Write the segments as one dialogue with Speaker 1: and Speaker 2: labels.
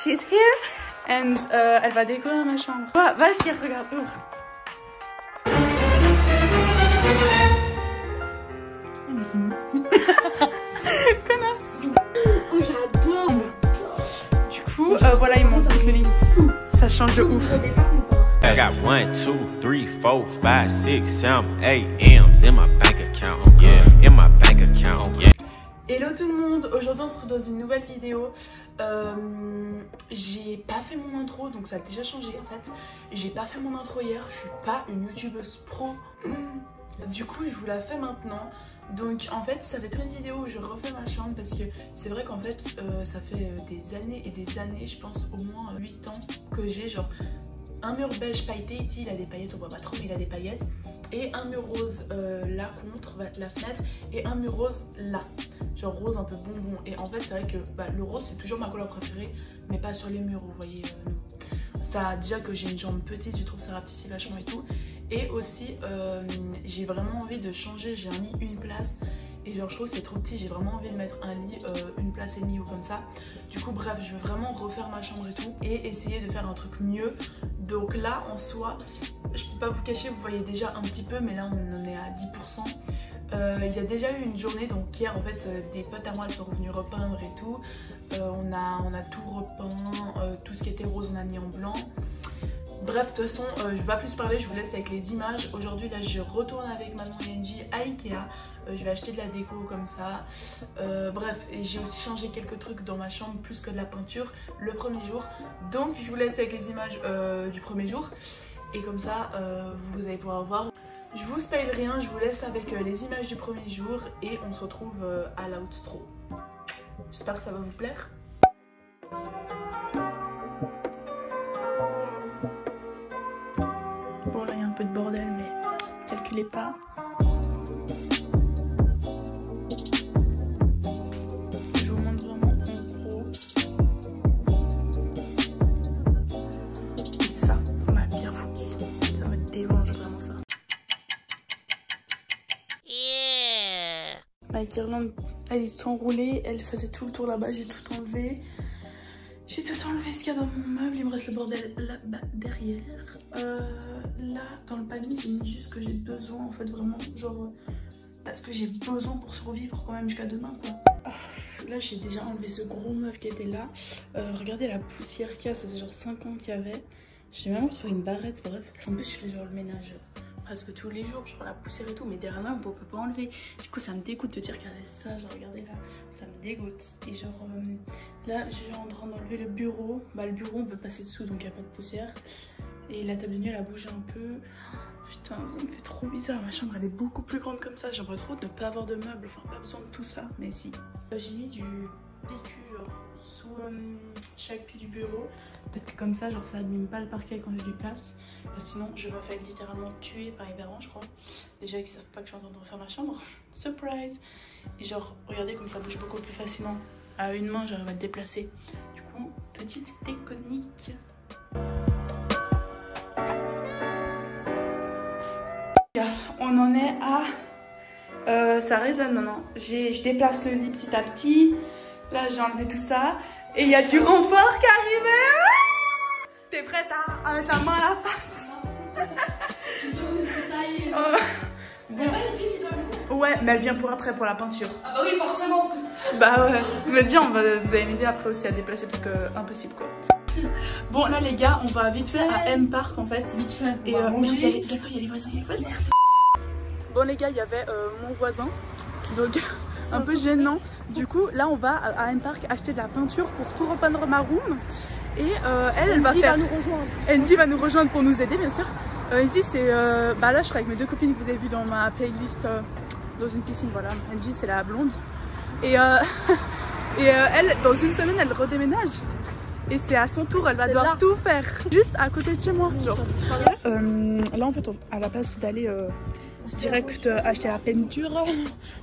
Speaker 1: she's here and elle va décorer ma chambre. Ah, vas-y, regarde, ouvre. Connasse.
Speaker 2: Oh, j'adore.
Speaker 1: Du coup, voilà, il monte le lit. Ça change de ouf.
Speaker 3: I got 1, 2, 3, 4, 5, 6, 7, 8 M's in my bank account. Yeah, in my bank account. Yeah.
Speaker 1: Hello tout le monde, aujourd'hui on se retrouve dans une nouvelle vidéo. J'ai pas fait mon intro, donc ça a déjà changé en fait. J'ai pas fait mon intro hier, je suis pas une youtubeuse pro. Du coup je vous la fais maintenant. Donc en fait ça va être une vidéo où je refais ma chambre parce que c'est vrai qu'en fait ça fait des années et des années, je pense au moins 8 ans que j'ai genre un mur beige pailleté. Ici il a des paillettes, on voit pas trop mais il a des paillettes. Et un mur rose là contre la fenêtre et un mur rose là. Genre rose un peu bonbon. Et en fait c'est vrai que le rose c'est toujours ma couleur préférée, mais pas sur les murs, vous voyez. Ça, déjà que j'ai une jambe petite, je trouve ça rapetit vachement et tout. Et aussi j'ai vraiment envie de changer, j'ai un lit une place. Et genre je trouve que c'est trop petit, j'ai vraiment envie de mettre un lit une place et demie ou comme ça. Du coup bref, je veux vraiment refaire ma chambre et tout. Et essayer de faire un truc mieux. Donc là en soi, je peux pas vous cacher, vous voyez déjà un petit peu, mais là on en est à 10%. Il y a déjà eu une journée, donc hier en fait des potes à moi elles sont revenues repeindre et tout. On a tout repeint, tout ce qui était rose on a mis en blanc. Bref, de toute façon, je vais pas plus parler, je vous laisse avec les images. Aujourd'hui là je retourne avec maman et Angie à Ikea. Je vais acheter de la déco comme ça. Bref, et j'ai aussi changé quelques trucs dans ma chambre plus que de la peinture le premier jour. Donc je vous laisse avec les images du premier jour. Et comme ça vous allez pouvoir voir. Je vous spoil rien, je vous laisse avec les images du premier jour. Et on se retrouve à l'outro. J'espère que ça va vous plaire. Bon là il y a un peu de bordel mais calculez pas. Je vous montre vraiment en gros. Et ça, m'a bien foutu. Ça me dérange vraiment ça. Yeah. Ma guirlande elle est tout enroulée, elle faisait tout le tour là-bas, j'ai tout enlevé. J'ai tout enlevé ce qu'il y a dans mon meuble, il me reste le bordel là-bas derrière. Là, dans le panier, j'ai mis juste ce que j'ai besoin en fait, vraiment, genre parce que j'ai besoin pour survivre quand même jusqu'à demain quoi. Là, j'ai déjà enlevé ce gros meuble qui était là. Regardez la poussière qu'il y a, ça fait genre 5 ans qu'il y avait. J'ai même trouvé une barrette, bref. En plus, je fais genre le ménage presque tous les jours, genre la poussière et tout, mais derrière là on peut pas enlever. Du coup ça me dégoûte de dire qu'il y avait ça, genre regardez là, ça me dégoûte. Et genre là je suis en train d'enlever le bureau. Le bureau on peut passer dessous donc il n'y a pas de poussière. Et la table de nuit elle a bougé un peu. Putain ça me fait trop bizarre, ma chambre elle est beaucoup plus grande comme ça. J'aimerais trop ne pas avoir de meubles, enfin pas besoin de tout ça, mais si. J'ai mis du PQ genre sous chaque pied du bureau parce que comme ça genre ça abîme pas le parquet quand je déplace. Sinon je me fais littéralement tuer par les parents je crois. Déjà qu'ils savent pas que je suis en train de refaire ma chambre. Surprise. Et genre regardez comme ça bouge beaucoup plus facilement. À une main j'arrive à le déplacer. Du coup petite technique. On en est à ça résonne maintenant. Je déplace le lit petit à petit. Là j'ai enlevé tout ça. Et il y a du renfort qui est arrivé. T'es prête à mettre la main à la face? Bon. Ouais, mais elle vient pour après, pour la peinture.
Speaker 2: Ah bah oui, forcément.
Speaker 1: Bah ouais. Me dis, vous allez m'aider après aussi à déplacer parce que impossible quoi. Bon là les gars, on va vite fait à M Park en fait. Vite fait. Et il y a les voisins, Bon les gars, il y avait mon voisin. Donc un peu gênant. Du coup là on va à M Park acheter de la peinture pour tout repeindre ma room. Et elle va faire... Angie va nous rejoindre pour nous aider bien sûr. Angie c'est... là je serai avec mes deux copines que vous avez vues dans ma playlist dans une piscine, voilà. Angie c'est la blonde. Et, elle dans une semaine elle redéménage. Et c'est à son tour, elle va devoir tout faire. Juste à côté de chez moi. Genre. Là en fait à la place d'aller... direct acheter la peinture,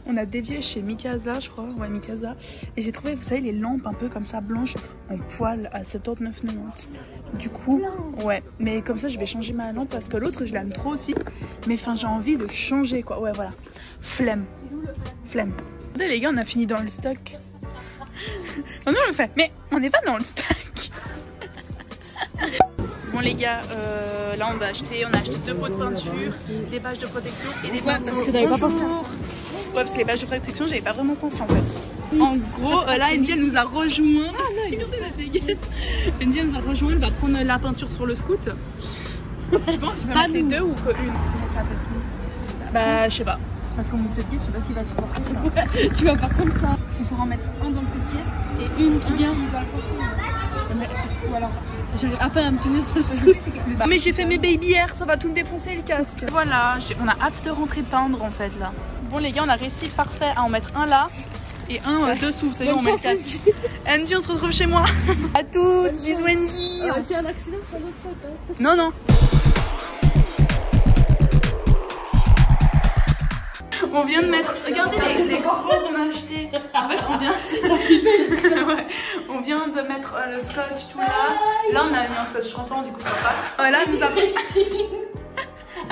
Speaker 1: on a dévié chez Mikasa je crois, ouais Mikasa, et j'ai trouvé vous savez les lampes un peu comme ça blanches en poil à 79,90. Du coup ouais, mais comme ça je vais changer ma lampe parce que l'autre je l'aime trop aussi, mais enfin j'ai envie de changer quoi. Ouais voilà, flemme. Regardez les gars, on a fini dans le stock. Non on le fait, mais on n'est pas dans le stock. Bon les gars, là on a acheté 2 pots de peinture, des bâches de protection et des pinceaux.
Speaker 2: parce que t'avais pas pensé.
Speaker 1: Ouais, parce que les bâches de protection, j'avais pas vraiment pensé en fait. En gros, là Angie elle nous a rejoint. Regardez la dégaine. Angie elle nous a rejoint, elle va prendre la peinture sur le scout. Je pense qu'il va mettre les 2 ou qu'une. Bah je sais pas.
Speaker 2: Parce qu'on te dit, je sais pas s'il va supporter ça. Tu vas faire comme ça.
Speaker 1: On pourra en mettre un dans le petit et une qui vient dans le prochain.
Speaker 2: Ou alors, j'arrive à peine à me tenir sur le scout.
Speaker 1: Mais j'ai fait mes baby air, ça va tout me défoncer le casque. Voilà, on a hâte de rentrer peindre en fait là. Bon les gars, on a réussi parfait à en mettre un là et un dessous, c'est bon on met le casque. Angie, on se retrouve chez moi. À toutes, bisous Angie.
Speaker 2: C'est un accident, c'est pas notre faute. Hein.
Speaker 1: Non, non. On vient de mettre, regardez les gros qu'on a achetés. En fait, on vient de mettre le scotch tout là. Là, on a mis un scotch transparent, du coup, ça passe. Là, nous avons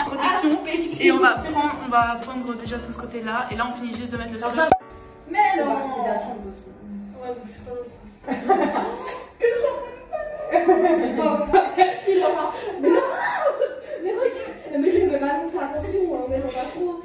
Speaker 1: protection et on va prendre déjà tout ce côté-là. Et là, on finit juste de mettre le scotch. Mais non.
Speaker 2: C'est de la chance dessous. Ouais, donc c'est pas Merci Laura. Mais non. Mais regarde. Mais maman, fais attention, mais non pas trop.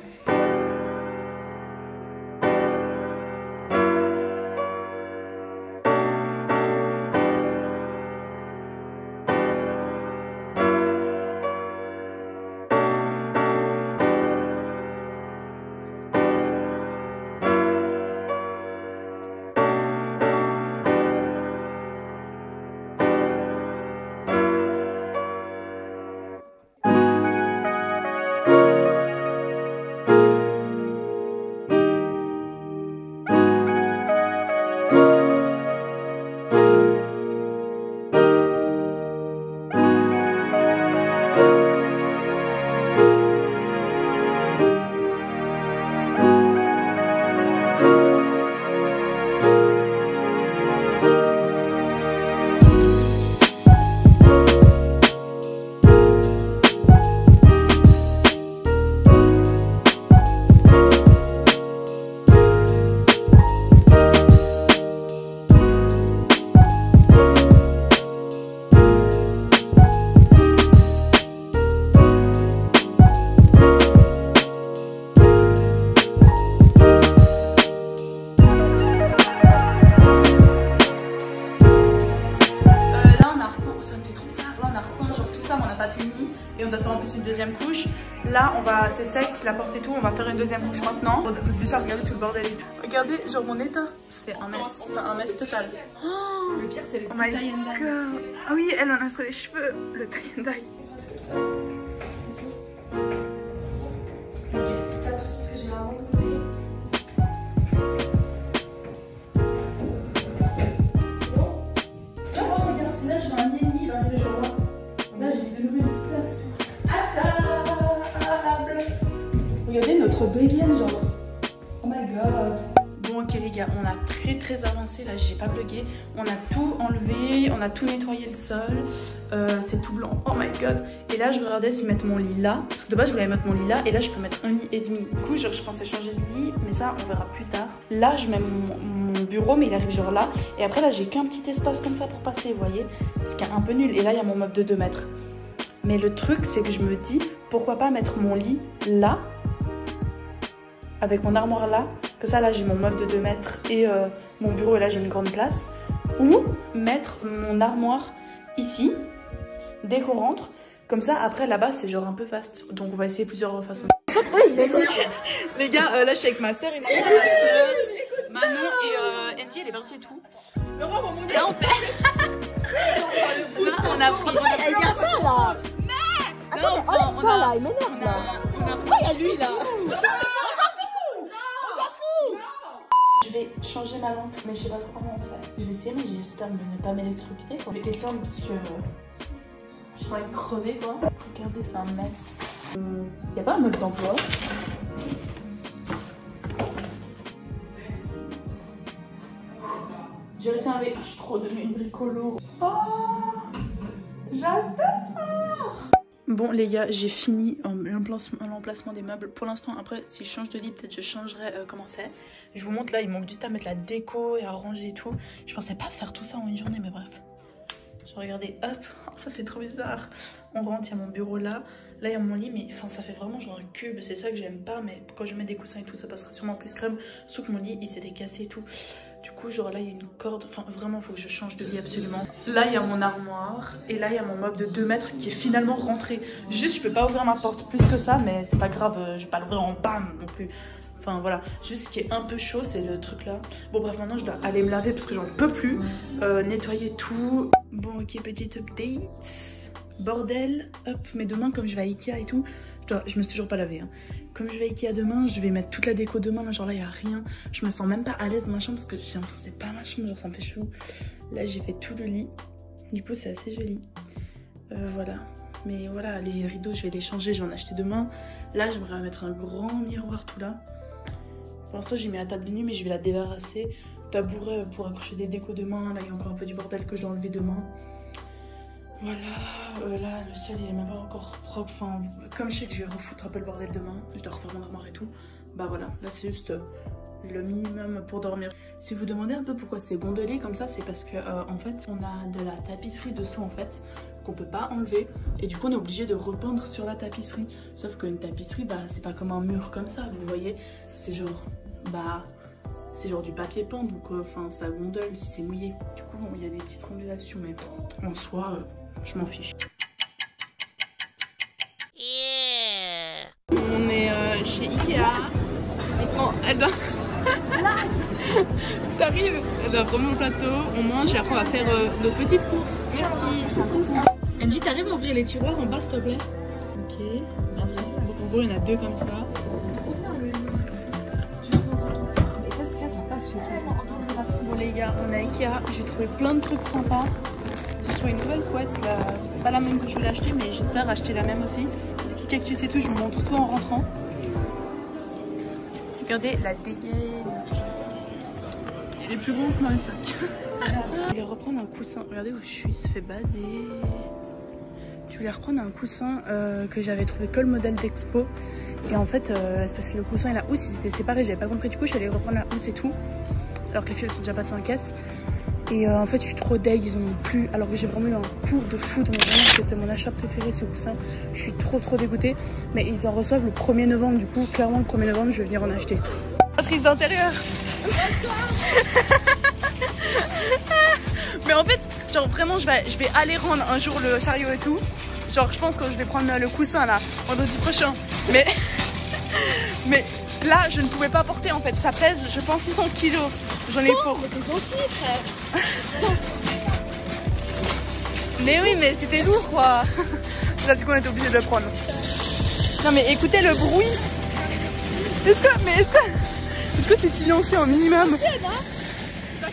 Speaker 1: Et on doit faire en plus une deuxième couche. Là, c'est sec, la porte et tout. On va faire une deuxième couche maintenant. Déjà, regardez tout le bordel et tout. Regardez, genre mon état. C'est un mess total. Oh,
Speaker 2: le pire, c'est le
Speaker 1: petit tie and dye. Ah oui, elle en a sur les cheveux. Le tie and dye. Regardez notre dégaine genre. Oh my god. Bon ok les gars, on a très avancé là, j'ai pas bugué. On a tout enlevé, on a tout nettoyé le sol. C'est tout blanc, oh my god. Et là je regardais si mettre mon lit là. Parce que de base je voulais mettre mon lit là et là je peux mettre un lit et demi. Du coup genre, je pensais changer de lit, mais ça on verra plus tard. Là je mets mon bureau mais il arrive genre là. Et après là j'ai qu'un petit espace comme ça pour passer, vous voyez. Ce qui est un peu nul. Et là il y a mon meuble de 2 mètres. Mais le truc c'est que je me dis, pourquoi pas mettre mon lit là avec mon armoire là, que ça là j'ai mon meuble de 2 mètres et mon bureau et là j'ai une grande place, ou mettre mon armoire ici dès qu'on rentre, comme ça après là-bas c'est genre un peu vaste, donc on va essayer plusieurs façons. Les gars, là je suis avec ma soeur et Manon et Angie elle est partie et tout. Là on fait... on a pris...
Speaker 2: Il y a ça là. Attends, mais enlève ça là, il m'énerve là. Pourquoi il y a lui là?
Speaker 1: Je vais changer ma lampe, mais je sais pas trop comment on fait. Je vais essayer, mais j'espère ne pas m'électrocuter. Je vais éteindre parce que je pourrais crever quoi. Regardez, c'est un mess. Y a pas un mode d'emploi? J'ai réussi à enlever. Je suis trop devenue une bricolo. Oh, j'adore! Bon les gars, j'ai fini l'emplacement des meubles. Pour l'instant, après, si je change de lit, peut-être je changerai comment c'est. Je vous montre là, il manque juste à mettre la déco et à ranger et tout. Je pensais pas faire tout ça en une journée, mais bref. Regardez, hop, oh, ça fait trop bizarre. On rentre, il y a mon bureau là. Là, il y a mon lit, mais enfin, ça fait vraiment genre un cube. C'est ça que j'aime pas, mais quand je mets des coussins et tout, ça passera sûrement plus crème. Sauf que mon lit, il s'était cassé et tout. Du coup, genre là, il y a une corde. Enfin, vraiment, faut que je change de lit absolument. Là, il y a mon armoire. Et là, il y a mon meuble de 2 mètres qui est finalement rentré. Juste, je peux pas ouvrir ma porte plus que ça, mais c'est pas grave. Je vais pas l'ouvrir en bam non plus. Enfin voilà, juste ce qui est un peu chaud, c'est le truc là. Bon bref, maintenant je dois aller me laver parce que j'en peux plus. Nettoyer tout. Bon ok, petite update. Bordel, hop, mais demain comme je vais à Ikea et tout, je me suis toujours pas lavée. Hein. Comme je vais à Ikea demain, je vais mettre toute la déco demain. Là, genre là, il n'y a rien. Je me sens même pas à l'aise dans ma chambre parce que j'ai l'impression que c'est pas ma chambre, genre ça me fait chelou. Là, j'ai fait tout le lit. Du coup, c'est assez joli. Voilà. Mais voilà, les rideaux, je vais les changer, je vais en acheter demain. Là, j'aimerais mettre un grand miroir tout là. Pour l'instant, j'ai mis la table de nuit, mais je vais la débarrasser. Tabouret pour accrocher des décos demain. Là, il y a encore un peu du bordel que je dois enlever demain. Voilà, là, le ciel, il est même pas encore propre. Enfin, comme je sais que je vais refoutre un peu le bordel demain, je dois refaire mon armoire et tout. Bah voilà, là, c'est juste le minimum pour dormir. Si vous demandez un peu pourquoi c'est gondolé comme ça, c'est parce que en fait, on a de la tapisserie dessous en fait, qu'on peut pas enlever. Et du coup, on est obligé de repeindre sur la tapisserie. Sauf qu'une tapisserie, bah, c'est pas comme un mur comme ça, vous voyez. C'est genre, bah, c'est genre du papier peint, donc enfin, ça gondole si c'est mouillé. Du coup, bon, il y a des petites ondulations, mais en soi, je m'en fiche. Yeah. On est chez Ikea. On prend, elle doit... T'arrives, elle doit prendre mon plateau, on mange et après on va faire nos petites courses. Merci. Angie, t'arrives à ouvrir les tiroirs en bas s'il te plaît? Ok, merci. Donc en gros il y en a 2 comme ça. Bon les gars, on est à Ikea, j'ai trouvé plein de trucs sympas. J'ai trouvé une nouvelle couette, pas la même que je voulais acheter, mais j'espère acheter la même aussi. Des petits cactus et tout, je vous montre tout en rentrant. Regardez la dégaine. Il est plus gros que moi le sac. Je voulais reprendre un coussin. Regardez où je suis, il se fait bader. Je voulais reprendre un coussin que j'avais trouvé que le modèle d'Expo. Et en fait, c'est parce que le coussin et la housse ils étaient séparés, j'avais pas compris. Du coup, je suis allée reprendre la housse et tout. Alors que les filles elles sont déjà passées en caisse. Et en fait, je suis trop deg, ils en ont plus. Alors que j'ai vraiment eu un coup de foudre. Mais vraiment, c'était mon achat préféré ce coussin. Je suis trop dégoûtée. Mais ils en reçoivent le 1er novembre. Du coup, clairement, le 1er novembre, je vais venir en acheter. Matrice d'intérieur. Mais en fait, genre vraiment, je vais aller rendre un jour le chariot et tout. Genre, je pense que je vais prendre le coussin là, vendredi prochain. Mais là, je ne pouvais pas porter en fait. Ça pèse, je pense, 100 kilos. J'en ai pour.
Speaker 2: Mais t'es gentil, frère.
Speaker 1: Mais oui, mais c'était lourd quoi. Là, du coup, on était obligé de le prendre. Non, mais écoutez le bruit. Est-ce que c'est silencieux un minimum?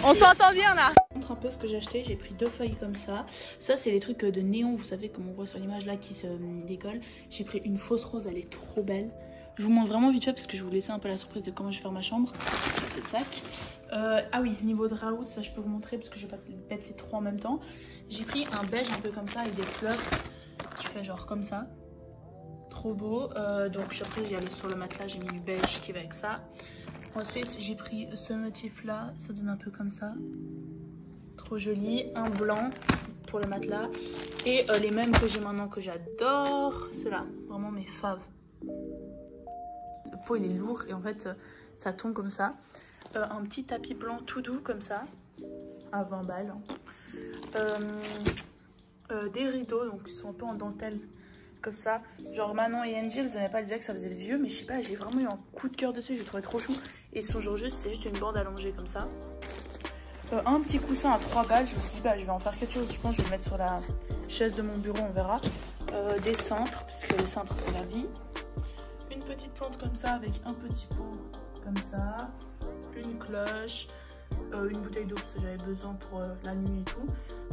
Speaker 1: On s'entend bien là. Je montre un peu ce que j'ai acheté. J'ai pris 2 feuilles comme ça. Ça c'est les trucs de néon, vous savez comme on voit sur l'image là qui se décollent. J'ai pris une fausse rose, elle est trop belle. Je vous montre vraiment vite fait parce que je vous laissais un peu la surprise de comment je vais faire ma chambre. C'est le sac. Ah oui, niveau de raout, ça je peux vous montrer parce que je vais pas mettre les 3 en même temps. J'ai pris un beige un peu comme ça avec des fleurs qui fait genre comme ça. Trop beau. Donc après j'ai allé sur le matelas, j'ai mis du beige qui va avec ça. Ensuite j'ai pris ce motif là, ça donne un peu comme ça. Trop joli. Un blanc pour le matelas. Et les mêmes que j'ai maintenant que j'adore. Ceux-là, vraiment mes faves. Le pot il est lourd et en fait ça tombe comme ça. Un petit tapis blanc tout doux comme ça. À 20 balles. Des rideaux donc ils sont un peu en dentelle. Comme ça, genre Manon et Angie, elles n'avaient pas dit que ça faisait vieux, mais je sais pas, j'ai vraiment eu un coup de cœur dessus, j'ai trouvé trop chou. Et ils sont genre juste, c'est juste une bande allongée comme ça. Un petit coussin à 3 balles, je me suis dit bah je vais en faire quelque chose, je pense que je vais le mettre sur la chaise de mon bureau, on verra. Des cintres, puisque les cintres c'est la vie. Une petite plante comme ça avec un petit pot comme ça. Une cloche, une bouteille d'eau parce que j'avais besoin pour la nuit et tout.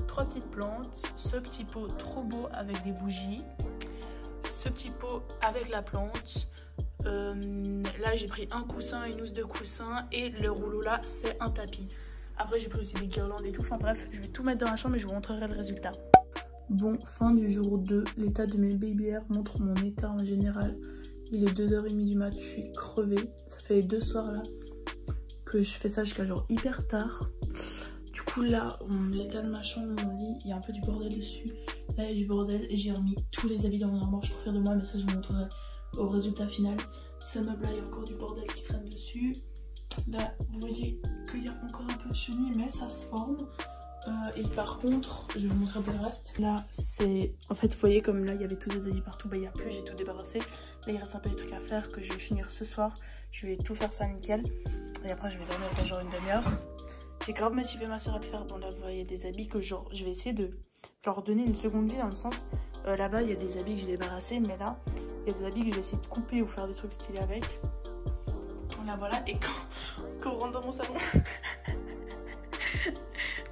Speaker 1: 3 petites plantes, ce petit pot trop beau avec des bougies. Ce petit pot avec la plante. Là j'ai pris un coussin, une housse de coussin et le rouleau là c'est un tapis. Après j'ai pris aussi des guirlandes et tout, enfin bref je vais tout mettre dans la chambre et je vous montrerai le résultat. Bon, fin du jour 2, l'état de mes baby hairs montre mon état en général. Il est 2h30 du mat, je suis crevée. Ça fait 2 soirs là que je fais ça jusqu'à genre hyper tard. Du coup coup là, l'état de ma chambre, mon lit, il y a un peu du bordel dessus. Là il y a du bordel et j'ai remis tous les habits dans mon armoire. Je suis trop fière de moi, mais ça je vous montrerai au résultat final. Ce meuble là, il y a encore du bordel qui traîne dessus. Là vous voyez qu'il y a encore un peu de chenilles, mais ça se forme. Et par contre, je vais vous montrer un peu le reste. Là c'est, en fait vous voyez comme là il y avait tous les habits partout, bah il n'y a plus, j'ai tout débarrassé. Là il reste un peu des trucs à faire que je vais finir ce soir. Je vais tout faire ça nickel. Et après je vais dormir dans genre une demi-heure. J'ai grave motivé ma soeur à le faire. Bon là vous voyez des habits que genre je vais essayer de leur donner une seconde vie dans le sens là-bas il y a des habits que j'ai débarrassés, mais là il y a des habits que je vais essayer de couper ou faire des trucs stylés avec. Là voilà, et quand on rentre dans mon salon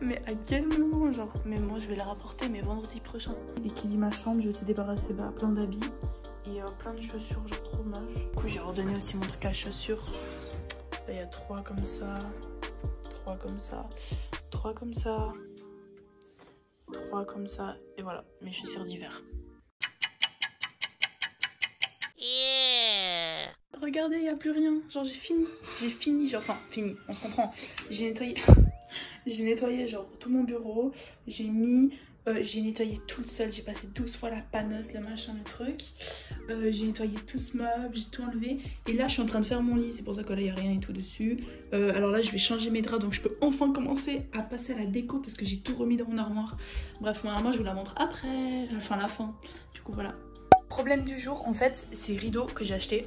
Speaker 1: mais à quel moment genre, mais moi je vais la rapporter mais vendredi prochain. Et qui dit ma chambre, je vais aussi débarrasser plein d'habits et plein de chaussures, genre trop moche. Du coup j'ai redonné aussi mon truc à chaussures. Là il y a 3 comme ça, 3 comme ça, 3 comme ça, 3 comme ça, et voilà, mes chaussures d'hiver. Yeah. Regardez, il n'y a plus rien, genre j'ai fini, genre, enfin fini, on se comprend. J'ai nettoyé, j'ai nettoyé genre tout mon bureau, j'ai nettoyé toute seule, j'ai passé 12 fois la paneuse, le machin, le truc. J'ai nettoyé tout ce meuble, j'ai tout enlevé. Et là, je suis en train de faire mon lit, c'est pour ça que là, il n'y a rien et tout dessus. Alors là, je vais changer mes draps, donc je peux enfin commencer à passer à la déco parce que j'ai tout remis dans mon armoire. Bref, mon armoire, je vous la montre après, enfin la fin. Du coup, voilà. Problème du jour, en fait, c'est rideaux que j'ai acheté.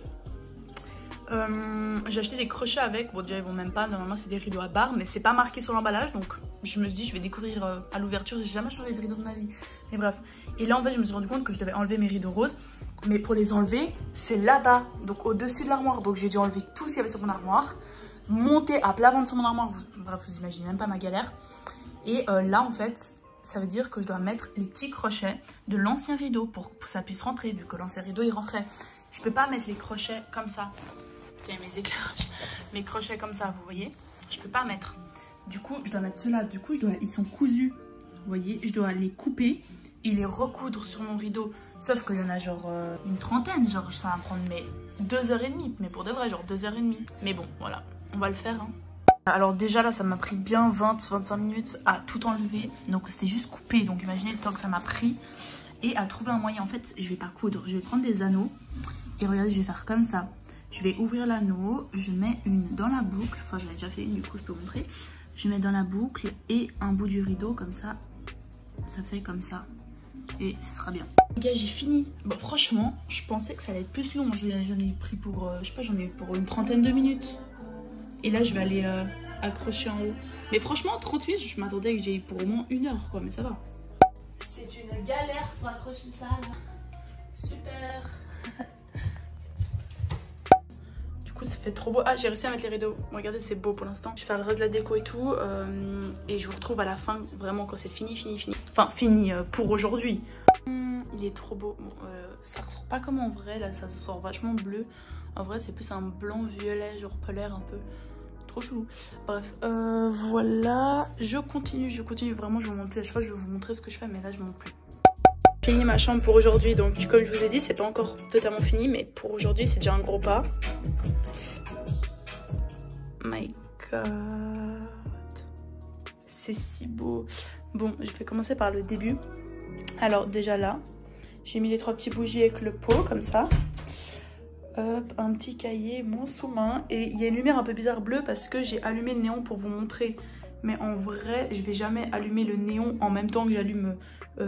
Speaker 1: J'ai acheté des crochets avec, bon déjà ils vont même pas, normalement c'est des rideaux à barre, mais c'est pas marqué sur l'emballage, donc je me suis dit je vais découvrir à l'ouverture. J'ai jamais changé de rideau de ma vie, mais bref. Et là en fait je me suis rendu compte que je devais enlever mes rideaux roses, mais pour les enlever c'est là-bas, donc au-dessus de l'armoire, donc j'ai dû enlever tout ce qu'il y avait sur mon armoire, monter à plat ventre sur mon armoire, bref vous imaginez même pas ma galère. Et là en fait ça veut dire que je dois mettre les petits crochets de l'ancien rideau pour que ça puisse rentrer, vu que l'ancien rideau il rentrait. Je peux pas mettre les crochets comme ça. Mes éclairages, mes crochets comme ça, vous voyez, je peux pas mettre. Du coup je dois mettre ceux-là, du coup ils sont cousus, vous voyez, je dois les couper et les recoudre sur mon rideau. Sauf qu'il y en a genre une trentaine, genre ça va me prendre mais 2h30, mais pour de vrai genre 2h30. Mais bon voilà, on va le faire hein. Alors déjà là ça m'a pris bien 20-25 minutes à tout enlever, donc c'était juste coupé, donc imaginez le temps que ça m'a pris. Et à trouver un moyen, en fait je vais pas coudre, je vais prendre des anneaux et regardez je vais faire comme ça. Je vais ouvrir l'anneau, je mets une dans la boucle, enfin je l'ai déjà fait une, du coup je peux vous montrer. Je mets dans la boucle et un bout du rideau comme ça, ça fait comme ça et ça sera bien. Les gars j'ai fini, bon franchement je pensais que ça allait être plus long, j'en ai pris pour, je sais pas, j'en ai eu pour une trentaine de minutes. Et là je vais aller accrocher en haut. Mais franchement 30 minutes je m'attendais que j'ai eu pour au moins 1 heure quoi, mais ça va. C'est une galère pour accrocher ça là. Super. Ça fait trop beau. Ah j'ai réussi à mettre les rideaux. Regardez c'est beau pour l'instant. Je vais faire le reste de la déco et tout et je vous retrouve à la fin vraiment quand c'est fini. Enfin fini pour aujourd'hui. Il est trop beau. Bon, ça ressort pas comme en vrai là, ça sort vachement bleu. En vrai c'est plus un blanc violet genre polaire un peu. Trop chelou. Bref voilà. Je continue vraiment, je vais vous montrer. À chaque fois je vais vous montrer ce que je fais mais là je ne montre plus. Fini ma chambre pour aujourd'hui, donc comme je vous ai dit c'est pas encore totalement fini mais pour aujourd'hui c'est déjà un gros pas. My god, c'est si beau. Bon je vais commencer par le début. Alors déjà là j'ai mis les 3 petits bougies avec le pot comme ça. Hop, un petit cahier, mon sous-main, et il y a une lumière un peu bizarre bleue parce que j'ai allumé le néon pour vous montrer, mais en vrai je vais jamais allumer le néon en même temps que j'allume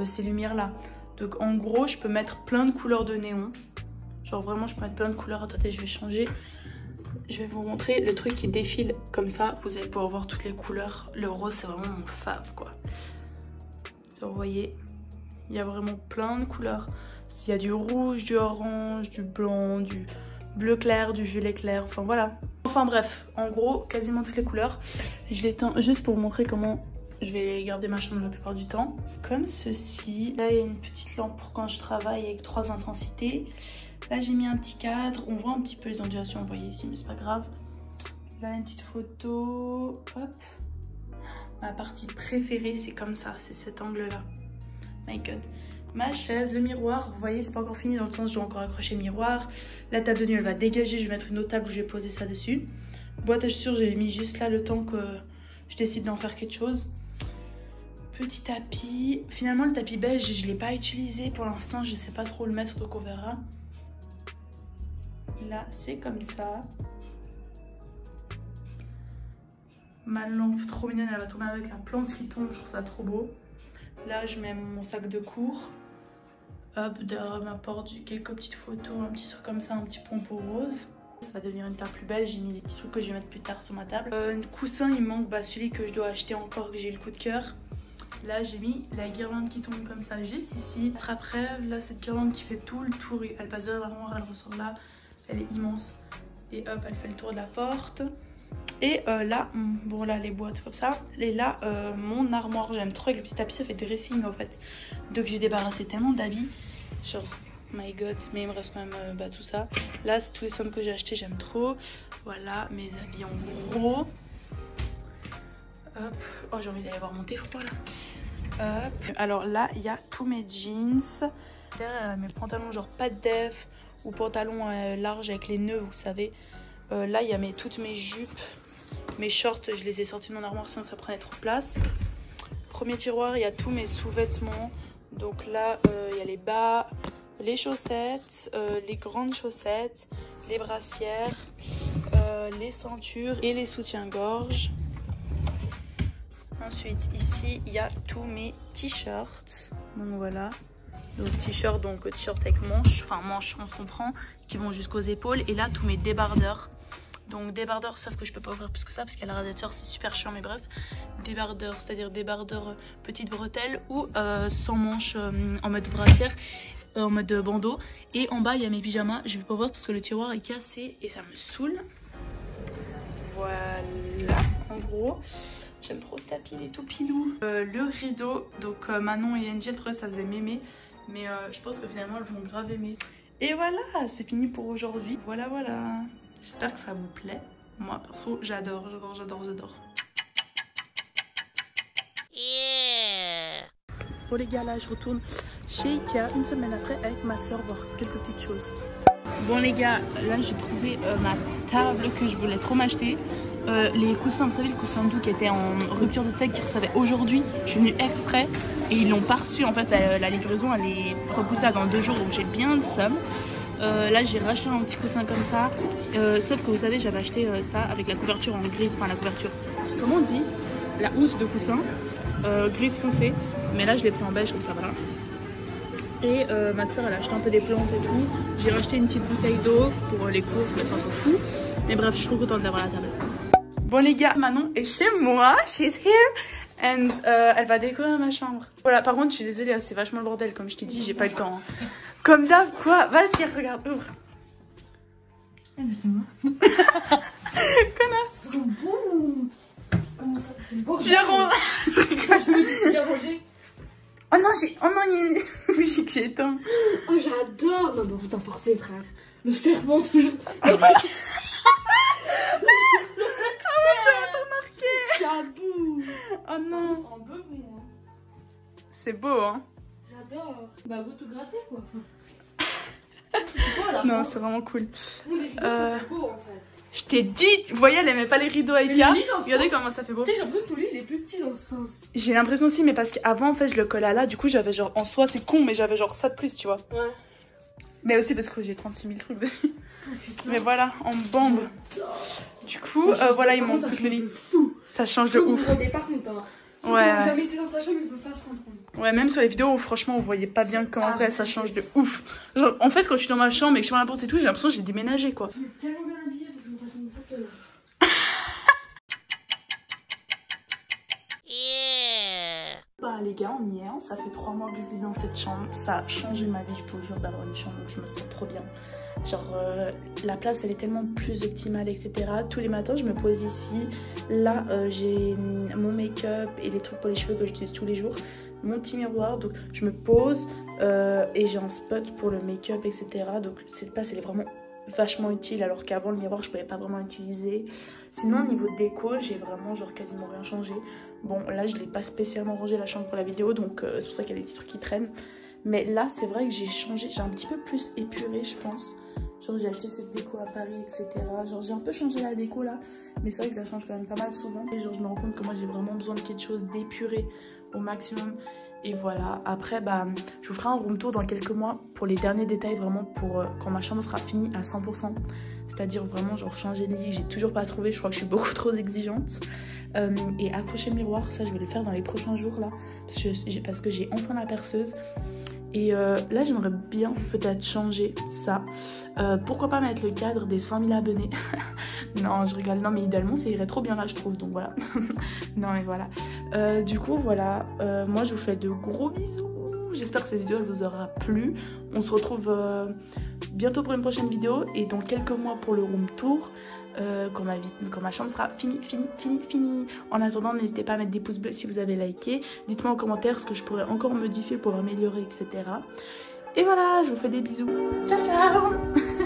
Speaker 1: ces lumières là. Donc en gros je peux mettre plein de couleurs de néon, genre vraiment je peux mettre plein de couleurs. Attendez je vais changer, je vais vous montrer le truc qui défile comme ça, vous allez pouvoir voir toutes les couleurs. Le rose c'est vraiment mon fave quoi. Genre, vous voyez il y a vraiment plein de couleurs, il y a du rouge, du orange, du blanc, du bleu clair, du violet clair, enfin voilà. Enfin bref, en gros quasiment toutes les couleurs. Je l'éteins juste pour vous montrer comment je vais garder ma chambre la plupart du temps. Comme ceci. Là il y a une petite lampe pour quand je travaille avec 3 intensités. Là j'ai mis un petit cadre, on voit un petit peu les ondulations, vous voyez ici mais c'est pas grave. Là une petite photo, hop. Ma partie préférée c'est comme ça, c'est cet angle là. My god. Ma chaise, le miroir, vous voyez c'est pas encore fini dans le sens je dois encore accrocher le miroir. La table de nuit elle va dégager, je vais mettre une autre table où je vais poser ça dessus. Boîte à chaussures j'ai mis juste là le temps que je décide d'en faire quelque chose. Petit tapis. Finalement le tapis beige je l'ai pas utilisé pour l'instant, je sais pas trop où le mettre donc on verra. Là c'est comme ça. Ma lampe trop mignonne, elle va tomber avec la plante qui tombe, je trouve ça trop beau. Là je mets mon sac de cours. Hop, derrière ma porte j'ai quelques petites photos, un petit truc comme ça, un petit pompeau rose. Ça va devenir une table plus belle, j'ai mis des petits trucs que je vais mettre plus tard sur ma table. Coussin il manque celui que je dois acheter encore, que j'ai eu le coup de cœur. Là j'ai mis la guirlande qui tombe comme ça juste ici. Après là cette guirlande qui fait tout le tour, elle passe derrière l'armoire, elle ressort là, elle est immense. Et hop elle fait le tour de la porte. Et là, bon là les boîtes comme ça. Et là mon armoire, j'aime trop avec le petit tapis, ça fait dressing en fait. Donc j'ai débarrassé tellement d'habits, genre my god, mais il me reste quand même tout ça. Là c'est tous les sommes que j'ai acheté, j'aime trop. Voilà mes habits en gros. Hop, oh j'ai envie d'aller voir mon thé froid là. Hop. Alors là il y a tous mes jeans. Derrière mes pantalons genre pas de def ou pantalons larges avec les nœuds vous savez. Là il y a toutes mes jupes, mes shorts, je les ai sortis de mon armoire sinon ça prenait trop de place. Premier tiroir il y a tous mes sous-vêtements. Donc là il y a les bas, les chaussettes, les grandes chaussettes, les brassières, les ceintures et les soutiens-gorge. Ensuite ici il y a tous mes t-shirts, donc voilà, donc t-shirt avec manches, enfin manches on se comprend, qui vont jusqu'aux épaules. Et là tous mes débardeurs, donc débardeurs sauf que je peux pas ouvrir plus que ça parce qu'il y a le radiateur, c'est super chiant, mais bref, débardeurs, c'est-à-dire débardeurs petites bretelles ou sans manches en mode brassière, en mode bandeau. Et en bas il y a mes pyjamas, je vais pas ouvrir parce que le tiroir est cassé et ça me saoule. Voilà en gros. J'aime trop ce tapis, il est tout pilou. Le rideau, donc Manon et Angie trouvaient ça faisait mémé. Mais je pense que finalement elles vont grave aimer. Et voilà, c'est fini pour aujourd'hui. Voilà. J'espère que ça vous plaît. Moi perso, j'adore. Yeah. Bon les gars, là je retourne chez Ikea une semaine après avec ma soeur voir quelques petites choses. Bon les gars, là j'ai trouvé ma table que je voulais trop m'acheter. Les coussins, vous savez le coussin doux qui était en rupture de stock qui recevait aujourd'hui, je suis venue exprès et ils l'ont pas reçu en fait, la livraison elle est repoussée dans 2 jours donc j'ai bien le seum. Là j'ai racheté un petit coussin comme ça, sauf que vous savez j'avais acheté ça avec la couverture en grise, enfin la couverture, comment on dit, la housse de coussin, grise foncée, mais là je l'ai pris en beige comme ça voilà. Et ma soeur elle a acheté un peu des plantes et tout. J'ai racheté une petite bouteille d'eau pour les cours, mais ça on s'en fout. Mais bref, je suis trop contente d'avoir la table. Bon les gars, Manon est chez moi, she's here. And elle va décorer ma chambre. Voilà, par contre je suis désolée, c'est vachement le bordel comme je t'ai dit, j'ai pas eu le temps. Hein. Comme d'hab quoi, vas-y regarde, ouvre.
Speaker 2: Ah mais c'est moi.
Speaker 1: Connasse.
Speaker 2: C'est bon. Comment ça, c'est bon.
Speaker 1: Jérôme.
Speaker 2: Ça je me dis c'est bien rangé.
Speaker 1: Oh non, il y a une bougie que j'ai éteint.
Speaker 2: Oh j'adore. Non mais vous t'en forcez frère. Le serpent toujours.
Speaker 1: Ah ouais. J'avais pas remarqué.
Speaker 2: Ça boue.
Speaker 1: Oh non.
Speaker 2: Un peu bon.
Speaker 1: C'est beau hein.
Speaker 2: J'adore. Bah go tout gratter quoi.
Speaker 1: Non c'est vraiment cool.
Speaker 2: Non, les rideaux ça fait beau en fait.
Speaker 1: Je t'ai dit, vous voyez elle aimait pas les rideaux Ikea. Regardez comment ça fait beau.
Speaker 2: Tu sais j'ai l'impression que ton lit il est plus petit dans ce sens.
Speaker 1: J'ai l'impression aussi mais parce qu'avant en fait je le collais là, du coup j'avais genre, en soi c'est con mais j'avais genre ça de plus tu vois.
Speaker 2: Ouais.
Speaker 1: Mais aussi parce que j'ai 36 000 trucs. Mais voilà, en bambe. Du coup, voilà, il manque plus le lit. Ça change de ouf.
Speaker 2: Par contre, hein. Ceux
Speaker 1: Ouais.
Speaker 2: qui n'ont jamais été dans sa chambre, ils peuvent pas se rendre compte.
Speaker 1: Ouais, même sur les vidéos où franchement on voyait pas bien comment après ça change de ouf. Genre, en fait, quand je suis dans ma chambre et que je ferme la porte et tout, j'ai l'impression que j'ai déménagé quoi.
Speaker 2: Je suis tellement bien habillée, faut que je me fasse une photo.
Speaker 1: Bah les gars, on y est, hein. Ça fait 3 mois que je vis dans cette chambre. Ça a changé ma vie, je vous jure, d'avoir une chambre, donc je me sens trop bien. Genre la place elle est tellement plus optimale etc. Tous les matins je me pose ici. Là j'ai mon make-up et les trucs pour les cheveux que j'utilise tous les jours. Mon petit miroir, donc je me pose et j'ai un spot pour le make-up etc. Donc cette place elle est vraiment vachement utile alors qu'avant le miroir je pouvais pas vraiment l'utiliser. Sinon au niveau déco j'ai vraiment genre quasiment rien changé. Bon là je l'ai pas spécialement rangé la chambre pour la vidéo donc c'est pour ça qu'il y a des petits trucs qui traînent. Mais là c'est vrai que j'ai changé, j'ai un petit peu plus épuré je pense. Genre j'ai acheté cette déco à Paris etc. Genre j'ai un peu changé la déco là. Mais c'est vrai que je la change quand même pas mal souvent. Et genre je me rends compte que moi j'ai vraiment besoin de quelque chose d'épuré au maximum. Et voilà, après bah, je vous ferai un room tour dans quelques mois pour les derniers détails, vraiment pour quand ma chambre sera finie à 100%. C'est-à-dire vraiment genre changer de lit, j'ai toujours pas trouvé, je crois que je suis beaucoup trop exigeante. Et accrocher le miroir, ça je vais le faire dans les prochains jours là, parce que j'ai enfin la perceuse. Et là j'aimerais bien peut-être changer ça. Pourquoi pas mettre le cadre des 100 000 abonnés. Non je rigole, non mais idéalement ça irait trop bien là je trouve, donc voilà. Non mais voilà. Du coup voilà, moi je vous fais de gros bisous. J'espère que cette vidéo elle vous aura plu. On se retrouve bientôt pour une prochaine vidéo et dans quelques mois pour le room tour. Quand ma chambre sera finie. En attendant, n'hésitez pas à mettre des pouces bleus si vous avez liké. Dites-moi en commentaire ce que je pourrais encore modifier pour améliorer, etc. Et voilà, je vous fais des bisous. Ciao, ciao.